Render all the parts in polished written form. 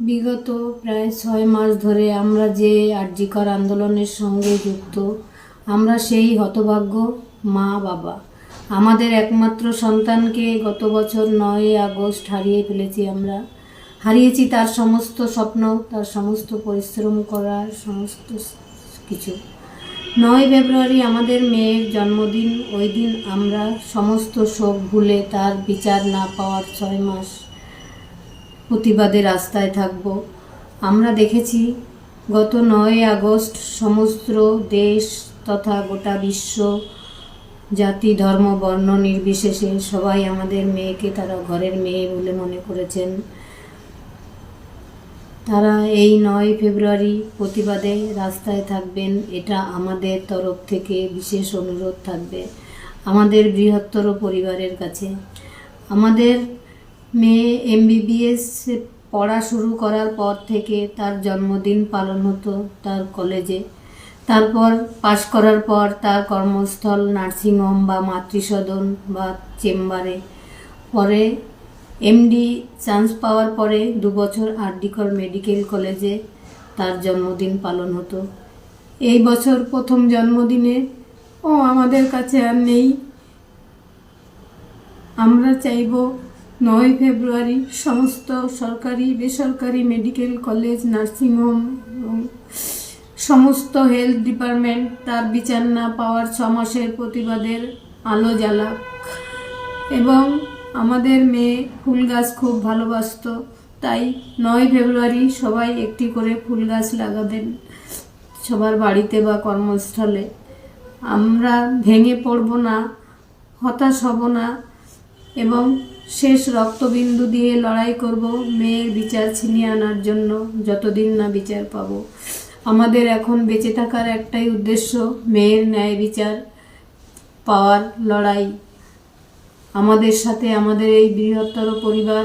বিগত প্রায় 6 মাস ধরে আমরা যে আরজিকর আন্দোলনের সঙ্গে যুক্ত, আমরা সেই হতভাগ্য মা বাবা। আমাদের একমাত্র সন্তানকে গত বছর 9 আগস্ট হারিয়ে ফেলেছি আমরা। হারিয়েছি তার সমস্ত স্বপ্ন, তার সমস্ত পরিশ্রম করার সমস্ত কিছু। 9 ফেব্রুয়ারি আমাদের মেয়ের জন্মদিন। ওই দিন আমরা সমস্ত শোক ভুলে তার বিচার না পাওয়ার 6 মাস প্রতিবাদে রাস্তায় থাকব। আমরা দেখেছি গত 9 আগস্ট সমস্ত দেশ তথা গোটা বিশ্ব, জাতি ধর্ম বর্ণ নির্বিশেষে সবাই আমাদের মেয়েকে তারা ঘরের মেয়ে বলে মনে করেছেন। তারা এই 9 ফেব্রুয়ারি প্রতিবাদে রাস্তায় থাকবেন, এটা আমাদের তরফ থেকে বিশেষ অনুরোধ থাকবে আমাদের বৃহত্তর পরিবারের কাছে। আমাদের মেয়ে MBBS পড়া শুরু করার পর থেকে তার জন্মদিন পালন হতো তার কলেজে। তারপর পাশ করার পর তার কর্মস্থল নার্সিংহোম বা মাতৃসদন বা চেম্বারে। পরে MD চান্স পাওয়ার পরে 2 বছর আরজিকর মেডিকেল কলেজে তার জন্মদিন পালন হতো। এই বছর প্রথম জন্মদিনে ও আমাদের কাছে আর নেই। আমরা চাইব 9 ফেব্রুয়ারি সমস্ত সরকারি বেসরকারি মেডিকেল কলেজ, নার্সিংহোম এবং সমস্ত হেলথ ডিপার্টমেন্ট তার বিচার না পাওয়ার 6 মাসের প্রতিবাদের আলো জ্বালাক। এবং আমাদের মেয়ে ফুল গাছ খুব ভালোবাসত, তাই 9 ফেব্রুয়ারি সবাই একটি করে ফুল গাছ লাগাবেন সবার বাড়িতে বা কর্মস্থলে। আমরা ভেঙে পড়ব না, হতাশ হব না এবং শেষ রক্তবিন্দু দিয়ে লড়াই করব মেয়ের বিচার ছিনিয়ে আনার জন্য, যতদিন না বিচার পাব। আমাদের এখন বেঁচে থাকার একটাই উদ্দেশ্য, মেয়ের ন্যায় বিচার পাওয়ার লড়াই। আমাদের সাথে আমাদের এই বৃহত্তর পরিবার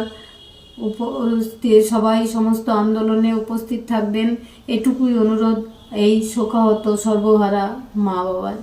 সবাই সমস্ত আন্দোলনে উপস্থিত থাকবেন, এটুকুই অনুরোধ এই শোকাহত সর্বহারা মা বাবার।